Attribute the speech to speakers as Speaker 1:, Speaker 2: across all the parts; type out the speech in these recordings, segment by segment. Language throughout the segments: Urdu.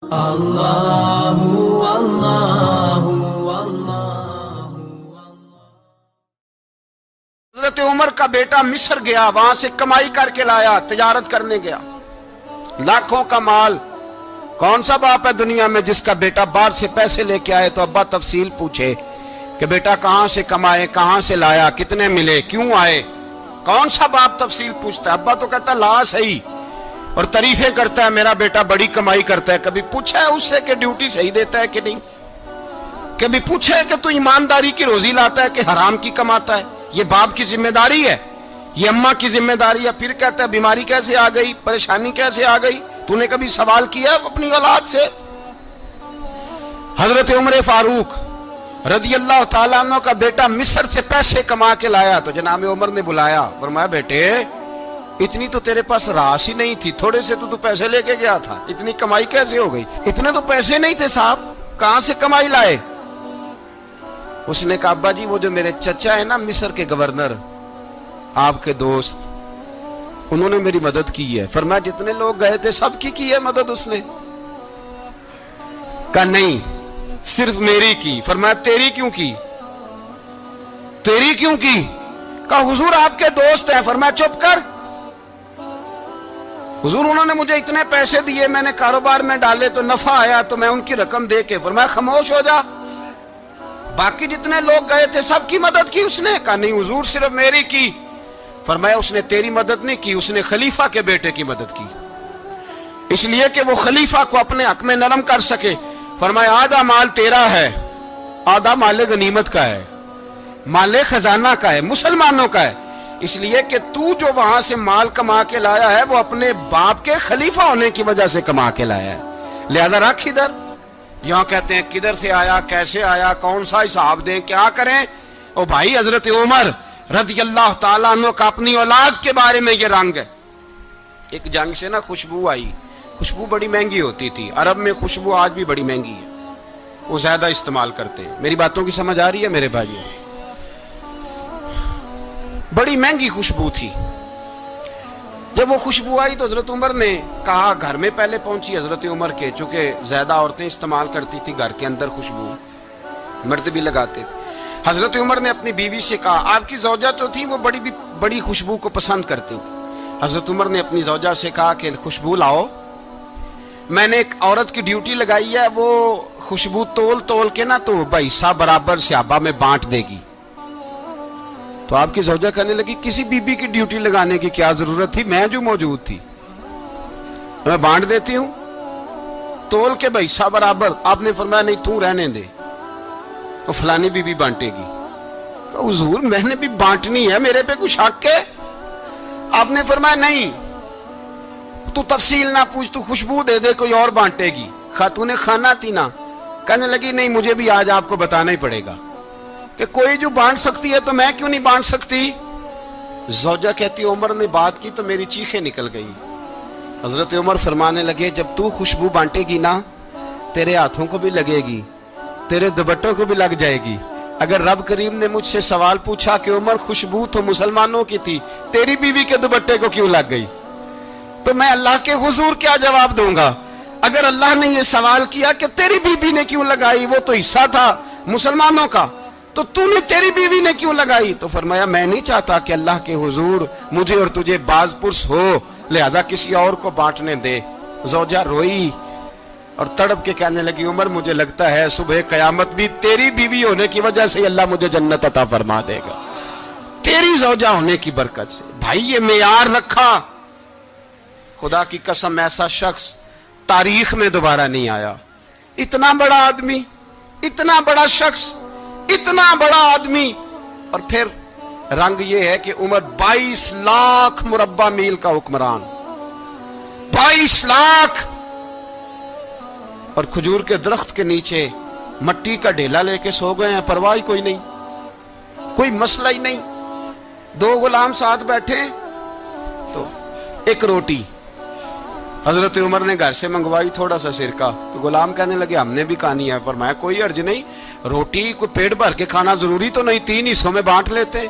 Speaker 1: اللہ اللہ
Speaker 2: حضرت عمر کا بیٹا مصر گیا، وہاں سے کمائی کر کے لایا، تجارت کرنے گیا، لاکھوں کا مال۔ کون سا باپ ہے دنیا میں جس کا بیٹا باہر سے پیسے لے کے آئے تو ابا تفصیل پوچھے کہ بیٹا کہاں سے کمائے، کہاں سے لایا، کتنے ملے، کیوں آئے؟ کون سا باپ تفصیل پوچھتا ہے؟ ابا تو کہتا ہے لا صحیح، اور تعریفیں کرتا ہے میرا بیٹا بڑی کمائی کرتا ہے۔ کبھی پوچھا ہے اس سے کہ ڈیوٹی صحیح دیتا ہے کہ نہیں؟ کبھی پوچھا ہے کہ تو ایمانداری کی روزی لاتا ہے کہ حرام کی کماتا ہے؟ یہ باپ کی ذمہ داری ہے، یہ اماں کی ذمہ داری ہے۔ پھر کہتا ہے بیماری کیسے آ گئی، پریشانی کیسے آ گئی؟ تو نے کبھی سوال کیا اپنی اولاد سے؟ حضرت عمر فاروق رضی اللہ تعالیٰ عنہ کا بیٹا مصر سے پیسے کما کے لایا تو جناب عمر نے بلایا، فرمایا بیٹے اتنی تو تیرے پاس راس ہی نہیں تھی، تھوڑے سے تو پیسے لے کے گیا تھا، اتنی کمائی کیسے ہو گئی؟ اتنے تو پیسے نہیں تھے صاحب، کہاں سے کمائی لائے؟ اس نے کہا ابا جی وہ جو میرے چچا ہے نا مصر کے گورنر، آپ کے دوست، انہوں نے میری مدد کی ہے۔ فرمایا جتنے لوگ گئے تھے سب کی ہے مدد اس نے؟ کہا نہیں صرف میری کی۔ فرمایا تیری کیوں کی؟ تیری کیوں کی؟ کہا حضور آپ کے دوست ہیں۔ فرمایا چپ کر حضور انہوں نے مجھے اتنے پیسے دیے، میں نے کاروبار میں ڈالے تو نفع آیا تو میں ان کی رقم دے کے۔ فرمایا خاموش ہو جا، باقی جتنے لوگ گئے تھے سب کی مدد کی اس نے؟ کہا نہیں حضور صرف میری کی۔ فرمایا اس نے تیری مدد نہیں کی، اس نے خلیفہ کے بیٹے کی مدد کی، اس لیے کہ وہ خلیفہ کو اپنے حق میں نرم کر سکے۔ فرمایا آدھا مال تیرا ہے، آدھا مال غنیمت کا ہے، مال خزانہ کا ہے، مسلمانوں کا ہے، اس لیے کہ تو جو وہاں سے مال کما کے لایا ہے وہ اپنے باپ کے خلیفہ ہونے کی وجہ سے کما کے لایا ہے، لہذا رکھ ادھر۔ یہاں کہتے ہیں کدھر سے آیا، کیسے آیا، کون سا حساب دیں، کیا کریں؟ او بھائی حضرت عمر رضی اللہ تعالیٰ عنہ کا اپنی اولاد کے بارے میں یہ رنگ ہے۔ ایک جنگ سے نا خوشبو آئی، خوشبو بڑی مہنگی ہوتی تھی، عرب میں خوشبو آج بھی بڑی مہنگی ہے، وہ زیادہ استعمال کرتے ہیں۔ میری باتوں کی سمجھ آ رہی ہے میرے بھائیوں؟ بڑی مہنگی خوشبو تھی۔ جب وہ خوشبو آئی تو حضرت عمر نے کہا، گھر میں پہلے پہنچی حضرت عمر کے، چونکہ زیادہ عورتیں استعمال کرتی تھی گھر کے اندر خوشبو، مرد بھی لگاتے تھے۔ حضرت عمر نے اپنی بیوی سے کہا، آپ کی زوجہ تو تھی وہ بڑی خوشبو کو پسند کرتی تھی۔ حضرت عمر نے اپنی زوجہ سے کہا کہ خوشبو لاؤ، میں نے ایک عورت کی ڈیوٹی لگائی ہے، وہ خوشبو تول کے نا تو حصہ برابر صحابہ میں بانٹ دے گی۔ تو آپ کی زوجہ کہنے لگی کسی بی بی کی ڈیوٹی لگانے کی کیا ضرورت تھی، میں جو موجود تھی میں بانٹ دیتی ہوں تول کے حصہ برابر۔ آپ نے فرمایا نہیں تو رہنے دے، وہ فلانی بی بی بانٹے گی۔ کہا حضور میں نے بھی بانٹنی ہے، میرے پہ کچھ حق ہے؟ آپ نے فرمایا نہیں تو تفصیل نہ پوچھ، تو خوشبو دے دے، کوئی اور بانٹے گی۔ خاتون خانہ تھی نا، کہنے لگی نہیں مجھے بھی آج آپ کو بتانا ہی پڑے گا کہ کوئی جو بانٹ سکتی ہے تو میں کیوں نہیں بانٹ سکتی؟ زوجہ کہتی عمر نے بات کی تو میری چیخیں نکل گئی۔ حضرت عمر فرمانے لگے جب تو خوشبو بانٹے گی نا تیرے ہاتھوں کو بھی لگے گی، تیرے دوپٹوں کو بھی لگ جائے گی۔ اگر رب کریم نے مجھ سے سوال پوچھا کہ عمر خوشبو تو مسلمانوں کی تھی، تیری بیوی کے دوپٹے کو کیوں لگ گئی، تو میں اللہ کے حضور کیا جواب دوں گا؟ اگر اللہ نے یہ سوال کیا کہ تیری بیوی نے کیوں لگائی، وہ تو حصہ تھا مسلمانوں کا، تو نے تیری بیوی نے کیوں لگائی؟ تو فرمایا میں نہیں چاہتا کہ اللہ کے حضور مجھے اور تجھے باز پرس ہو، لہذا کسی اور کو بانٹنے دے۔ زوجہ روئی اور تڑپ کے کہنے لگی عمر مجھے لگتا ہے صبح قیامت بھی تیری بیوی ہونے کی وجہ سے اللہ مجھے جنت عطا فرما دے گا، تیری زوجہ ہونے کی برکت سے۔ بھائی یہ معیار رکھا، خدا کی قسم ایسا شخص تاریخ میں دوبارہ نہیں آیا۔ اتنا بڑا آدمی، اتنا بڑا شخص، اتنا بڑا آدمی، اور پھر رنگ یہ ہے کہ عمر 22 لاکھ مربع میل کا حکمران، 22 لاکھ، اور کھجور کے درخت کے نیچے مٹی کا ڈھیلا لے کے سو گئے ہیں، پرواہ کوئی نہیں، کوئی مسئلہ ہی نہیں۔ 2 غلام ساتھ بیٹھے تو ایک روٹی حضرت عمر نے گھر سے منگوائی، تھوڑا سا سرکہ، تو غلام کہنے لگے ہم نے بھی کھانی ہے۔ فرمایا کوئی حرج نہیں، روٹی کو پیٹ بھر کے کھانا ضروری تو نہیں، 3 حصوں میں بانٹ لیتے۔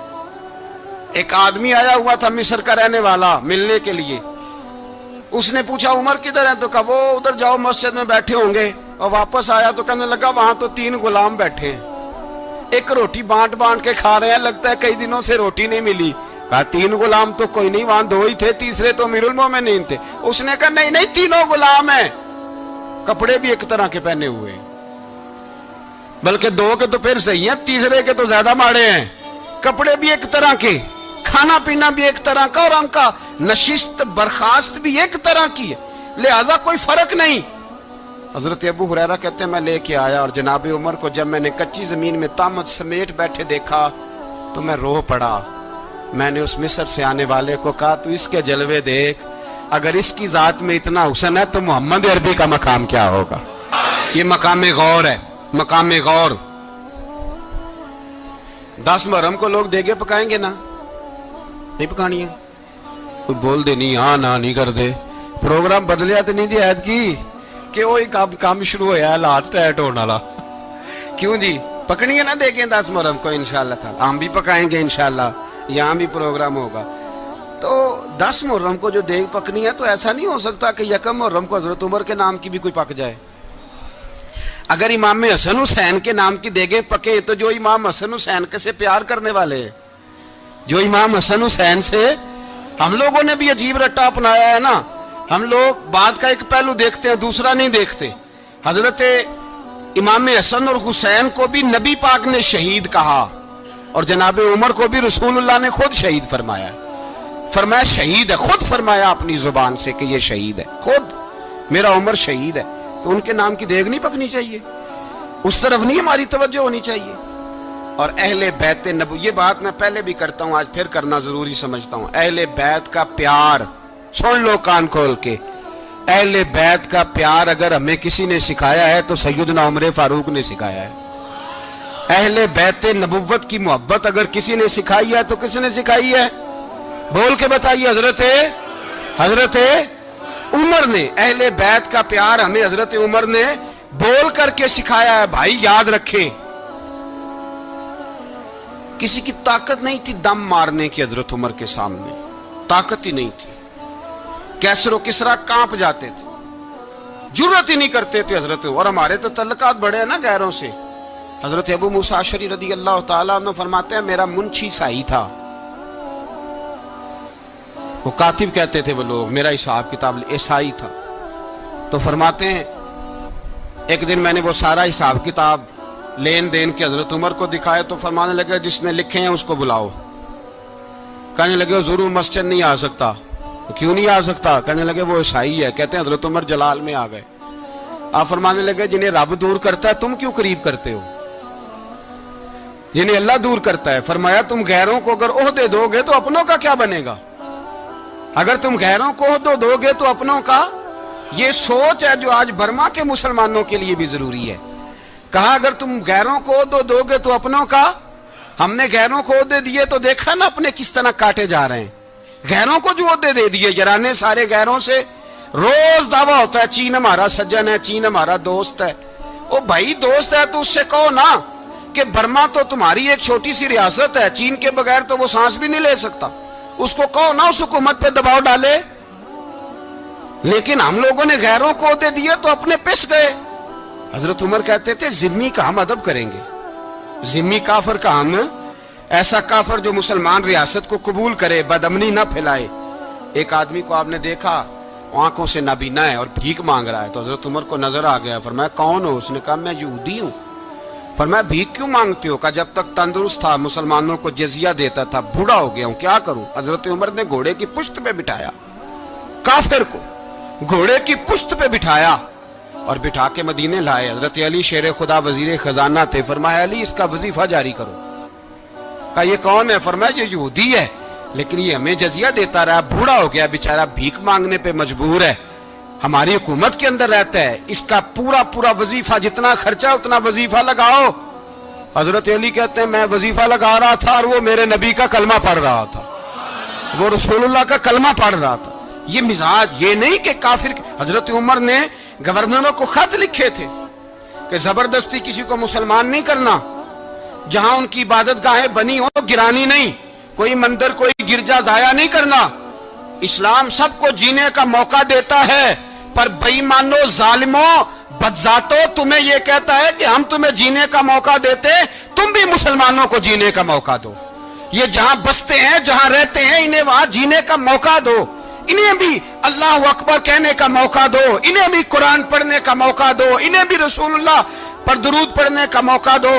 Speaker 2: ایک آدمی آیا ہوا تھا مصر کا رہنے والا ملنے کے لیے، اس نے پوچھا عمر کدھر ہے؟ تو کہا وہ ادھر جاؤ مسجد میں بیٹھے ہوں گے. اور واپس آیا تو کہنے لگا وہاں تو 3 غلام بیٹھے ہیں, ایک روٹی بانٹ بانٹ کے کھا رہے ہیں, لگتا ہے کئی دنوں سے روٹی نہیں ملی. کہا 3 غلام تو کوئی نہیں, وہاں 2 ہی تھے, تیسرے تو امیر المومنین تھے. اس نے کہا نہیں نہیں, 3 غلام ہیں, کپڑے بھی ایک طرح کے پہنے ہوئے ہیں, بلکہ 2 کے تو پھر صحیح ہیں, تیسرے کے تو زیادہ ماڑے ہیں. کپڑے بھی ایک طرح کے, کھانا پینا بھی ایک طرح کا, اور ان کا نشست برخاست بھی ایک طرح کی ہے, لہذا کوئی فرق نہیں. حضرت ابو ہریرہ کہتے ہیں میں لے کے آیا, اور جناب عمر کو جب میں نے کچی زمین میں تامت سمیٹ بیٹھے دیکھا تو میں رو پڑا. میں نے اس مصر سے آنے والے کو کہا تو اس کے جلوے دیکھ, اگر اس کی ذات میں اتنا حسن ہے تو محمد عربی کا مقام کیا ہوگا. یہ مقام غور ہے, مقام غور. 10 محرم کو لوگ دیگے پکائیں گے نا, نہیں پکانی ہے؟ کوئی بول دے نہیں, ہاں نہ نہیں کر دے, پروگرام بدلیا تو نہیں دی عید کی کہ وہی کام شروع ہوا ہے لاسٹ ٹائٹ ہونے والا. کیوں جی, پکنی ہے نا دیکھیں 10 محرم کو انشاءاللہ تعالی, ہم بھی پکائیں گے انشاءاللہ, یہاں بھی پروگرام ہوگا. تو 10 محرم کو جو دیگ پکنی ہے تو ایسا نہیں ہو سکتا کہ 1 محرم کو حضرت عمر کے نام کی بھی کوئی پک جائے. اگر امام حسن حسین کے نام کی دیگیں پکیں تو جو امام حسن حسین کے سے پیار کرنے والے ہیں, جو امام حسن حسین سے, ہم لوگوں نے بھی عجیب رٹا اپنایا ہے نا, ہم لوگ بات کا ایک پہلو دیکھتے ہیں دوسرا نہیں دیکھتے. حضرت امام حسن اور حسین کو بھی نبی پاک نے شہید کہا, اور جناب عمر کو بھی رسول اللہ نے خود شہید فرمایا. فرمایا شہید ہے, خود فرمایا اپنی زبان سے کہ یہ شہید ہے, خود میرا عمر شہید ہے. تو ان کے نام کی دیگ نہیں پکنی چاہیے, اس طرف نہیں ہماری توجہ ہونی چاہیے. اور اہل بیت نبوت, یہ بات میں پہلے بھی کرتا ہوں, آج پھر کرنا ضروری سمجھتا ہوں. اہل بیت کا پیار, سن لو کان کھول کے, اہل بیت کا پیار اگر ہمیں کسی نے سکھایا ہے تو سیدنا عمر فاروق نے سکھایا ہے. اہل بیت نبوت کی محبت اگر کسی نے سکھائی ہے تو کس نے سکھائی ہے؟ بول کے بتائیے. حضرت عمر نے. اہل بیت کا پیار ہمیں حضرت عمر نے بول کر کے سکھایا ہے. بھائی یاد رکھیں, کسی کی طاقت نہیں تھی دم مارنے کی حضرت عمر کے سامنے, طاقت ہی نہیں تھی. کیسر و کسرا کانپ جاتے تھے, جرأت ہی نہیں کرتے تھے حضرت. اور ہمارے تو تعلقات بڑے ہیں نا غیروں سے. حضرت ابو موسیٰ اشعری رضی اللہ تعالیٰ عنہ فرماتے ہیں میرا منشی سائی تھا, وہ کاتب کہتے تھے وہ لوگ, میرا حساب کتاب عیسائی تھا. تو فرماتے ہیں ایک دن میں نے وہ سارا حساب کتاب لین دین کے حضرت عمر کو دکھائے تو فرمانے لگے جس نے لکھے ہیں اس کو بلاؤ. کہنے لگے ضرور مسجد نہیں آ سکتا. کیوں نہیں آ سکتا؟ کہنے لگے وہ عیسائی ہے. کہتے ہیں حضرت عمر جلال میں آ گئے. آپ فرمانے لگے جنہیں رب دور کرتا ہے تم کیوں قریب کرتے ہو؟ جنہیں اللہ دور کرتا ہے. فرمایا تم غیروں کو اگر عہدے دو گے تو اپنوں کا کیا بنے گا؟ اگر تم غیروں کو عہدے دو گے تو اپنوں کا. یہ سوچ ہے جو آج برما کے مسلمانوں کے لیے بھی ضروری ہے. کہا اگر تم غیروں کو عہدے دو گے تو اپنوں کا. ہم نے غیروں کو عہدے دیے تو دیکھا نا اپنے کس طرح کاٹے جا رہے ہیں. غیروں کو جو عہدے دے دیے یارانے سارے غیروں سے, روز دعویٰ ہوتا ہے چین ہمارا سجن ہے, چین ہمارا دوست ہے. او بھائی دوست ہے تو اس سے کہو نا کہ برما تو تمہاری ایک چھوٹی سی ریاست ہے, چین کے بغیر تو وہ سانس بھی نہیں لے سکتا. اس کو کہو نا اس حکومت پہ دباؤ ڈالے. لیکن ہم لوگوں نے غیروں کو عہدے دیے تو اپنے پس گئے. حضرت عمر کہتے تھے ذمی کا ہم ادب کریں گے, ذمی کافر کا ہم, ایسا کافر جو مسلمان ریاست کو قبول کرے, بدامنی نہ پھیلائے. ایک آدمی کو آپ نے دیکھا آنکھوں سے نابینا ہے اور بھیک مانگ رہا ہے, تو حضرت عمر کو نظر آ گیا. فرمایا کون ہو؟ اس نے کہا میں یہودی ہوں. فرمایا بھیک کیوں مانگتے ہو؟ کہا جب تک تندرست تھا مسلمانوں کو جزیہ دیتا تھا, بوڑھا ہو گیا ہوں کیا کروں. حضرت عمر نے گھوڑے کی پشت پہ بٹھایا, کافر کو گھوڑے کی پشت پہ بٹھایا اور بٹھا کے مدینے لائے. حضرت علی شیر خدا وزیر خزانہ تھے. فرمایا علی اس کا وظیفہ جاری کرو. کہا یہ کون ہے؟ فرمایا یہ یہودی ہے لیکن یہ ہمیں جزیہ دیتا رہا, بوڑھا ہو گیا بیچارہ, بھیک مانگنے پہ مجبور ہے, ہماری حکومت کے اندر رہتا ہے, اس کا پورا وظیفہ جتنا خرچہ اتنا وظیفہ لگاؤ. حضرت علی کہتے ہیں میں وظیفہ لگا رہا تھا اور وہ میرے نبی کا کلمہ پڑھ رہا تھا, وہ رسول اللہ کا کلمہ پڑھ رہا تھا. یہ مزاج, یہ نہیں کہ کافر. حضرت عمر نے گورنروں کو خط لکھے تھے کہ زبردستی کسی کو مسلمان نہیں کرنا, جہاں ان کی عبادت گاہیں بنی ہو گرانی نہیں, کوئی مندر کوئی گرجا ضائع نہیں کرنا. اسلام سب کو جینے کا موقع دیتا ہے، پر بےایمانوں، ظالموں، بدذاتوں، تمہیں یہ کہتا ہے کہ ہم تمہیں جینے کا موقع دیتے، تم بھی مسلمانوں کو جینے کا موقع دو۔ یہ جہاں بستے ہیں، جہاں رہتے ہیں، انہیں وہاں جینے کا موقع دو، انہیں بھی اللہ اکبر کہنے کا موقع دو، انہیں بھی قرآن پڑھنے کا موقع دو، انہیں بھی رسول اللہ پر درود پڑھنے کا موقع دو۔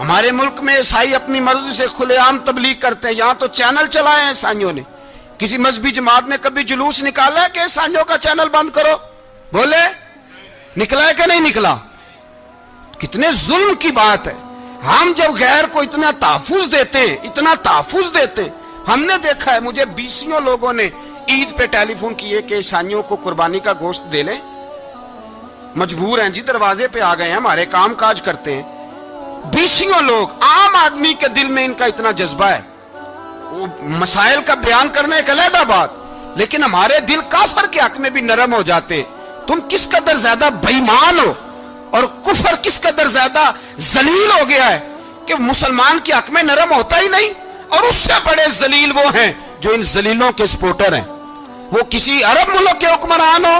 Speaker 2: ہمارے ملک میں عیسائی اپنی مرضی سے کھلے عام تبلیغ کرتے ہیں، یہاں تو چینل چلائے ہیں عیسائیوں نے۔ کسی مذہبی جماعت نے کبھی جلوس نکالا ہے کہ عیسائیوں کا چینل بند کرو؟ بولے نکلا ہے کہ نہیں نکلا؟ کتنے ظلم کی بات ہے۔ ہم جب غیر کو اتنا تحفظ دیتے ہیں، اتنا تحفظ دیتے ہیں، ہم نے دیکھا ہے، مجھے بیسیوں لوگوں نے عید پہ ٹیلی فون کیے کہ عیسائیوں کو قربانی کا گوشت دے لیں، مجبور ہیں جی، دروازے پہ آ گئے ہیں، ہمارے کام کاج کرتے ہیں۔ بیسیوں لوگ، عام آدمی کے دل میں ان کا اتنا جذبہ ہے، وہ مسائل کا بیان کرنے ایک علیحدہ بات، لیکن ہمارے دل کافر کے حق میں بھی نرم ہو جاتے ہیں۔ تم کس قدر زیادہ بے ایمان ہو، اور کفر کس قدر زیادہ ذلیل ہو گیا ہے کہ مسلمان کے حق میں نرم ہوتا ہی نہیں۔ اور اس سے بڑے ذلیل وہ ہیں جو ان ذلیلوں کے سپورٹر ہیں، وہ کسی عرب ملک کے حکمران ہو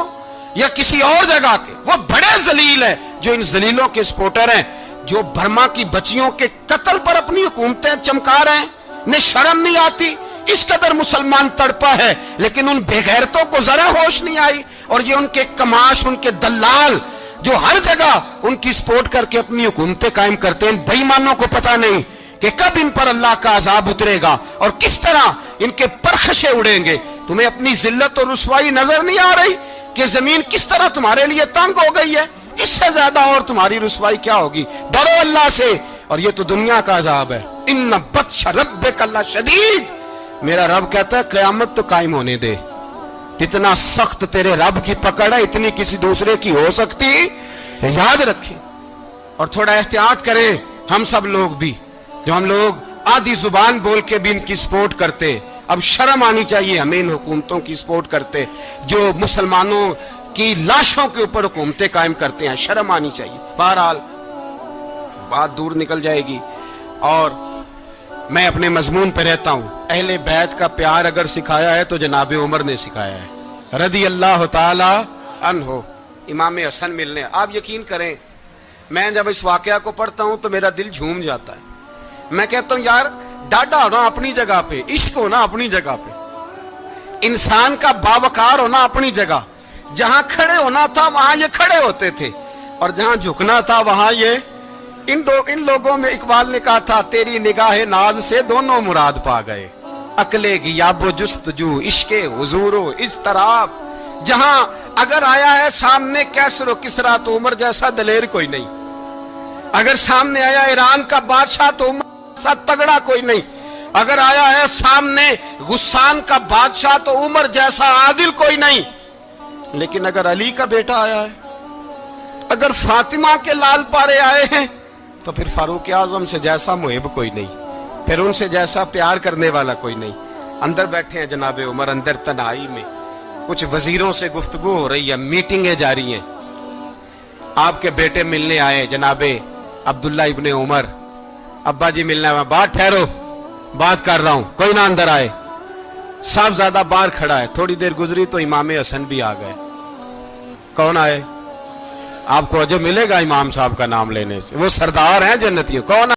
Speaker 2: یا کسی اور جگہ کے، وہ بڑے ذلیل ہیں جو ان ذلیلوں کے سپورٹر ہیں، جو برما کی بچیوں کے قتل پر اپنی حکومتیں چمکا رہے ہیں۔ انہیں شرم نہیں آتی، اس قدر مسلمان تڑپا ہے، لیکن ان بے غیرتوں کو ذرا ہوش نہیں آئی، اور یہ ان کے کماش، ان کے دلال جو ہر جگہ ان کی سپورٹ کر کے اپنی حکومتیں قائم کرتے ہیں، ان بے ایمانوں کو پتہ نہیں کہ کب ان پر اللہ کا عذاب اترے گا اور کس طرح ان کے پرخشے اڑیں گے۔ تمہیں اپنی ذلت اور رسوائی نظر نہیں آ رہی کہ زمین کس طرح تمہارے لیے تنگ ہو گئی ہے؟ اس سے زیادہ اور تمہاری رسوائی کیا ہوگی؟ ڈرو اللہ سے، اور یہ تو دنیا کا عذاب ہے۔ ان بطش ربک لشدید، میرا رب کہتا ہے قیامت تو قائم ہونے دے، اتنا سخت تیرے رب کی پکڑ ہے، اتنی کسی دوسرے کی ہو سکتی؟ یاد رکھیں اور تھوڑا احتیاط کریں ہم سب لوگ بھی، جو ہم لوگ آدھی زبان بول کے بھی ان کی سپورٹ کرتے۔ اب شرم آنی چاہیے ہمیں ان حکومتوں کی سپورٹ کرتے جو مسلمانوں کی لاشوں کے اوپر حکومتیں قائم کرتے ہیں، شرم آنی چاہیے۔ بہرحال بات دور نکل جائے گی، اور میں اپنے مضمون پہ رہتا ہوں۔ اہل بیت کا پیار اگر سکھایا ہے تو جناب عمر نے سکھایا ہے رضی اللہ تعالی عنہ، امام حسن ملنے۔ آپ یقین کریں، میں جب اس واقعہ کو پڑھتا ہوں تو میرا دل جھوم جاتا ہے۔ میں کہتا ہوں یار، ڈاڈا ہونا اپنی جگہ پہ، عشق ہونا اپنی جگہ پہ، انسان کا باوقار ہونا اپنی جگہ، جہاں کھڑے ہونا تھا وہاں یہ کھڑے ہوتے تھے، اور جہاں جھکنا تھا وہاں یہ ان لوگوں میں اقبال نے کہا تھا تیری نگاہ ناز سے دونوں مراد پا گئے، عقل غیاب و جستجو، عشق حضور و اضطراب۔ جہاں اگر آیا ہے سامنے کیسر و کسرا تو عمر جیسا دلیر کوئی نہیں، اگر سامنے آیا ایران کا بادشاہ تو عمر جیسا تگڑا کوئی نہیں، اگر آیا ہے سامنے غسان کا بادشاہ تو عمر جیسا عادل کوئی نہیں، لیکن اگر علی کا بیٹا آیا ہے، اگر فاطمہ کے لال پارے آئے ہیں، تو پھر فاروق اعظم سے جیسا محب کوئی نہیں، پھر ان سے جیسا پیار کرنے والا کوئی نہیں۔ اندر بیٹھے ہیں جناب عمر، اندر تنہائی میں کچھ وزیروں سے گفتگو ہو رہی ہے، میٹنگیں جاری ہیں۔ آپ کے بیٹے ملنے آئے جناب عبداللہ ابن عمر، ابا جی ملنا ہے، بات ٹھہرو، بات کر رہا ہوں، کوئی نہ اندر آئے۔ صاحبزادہ باہر کھڑا ہے، تھوڑی دیر گزری تو امام حسن بھی آ گئے۔ کون آئے؟ آپ کو جو ملے گا امام صاحب کا نام لینے سے، وہ سردار ہیں جنتیوں۔ کون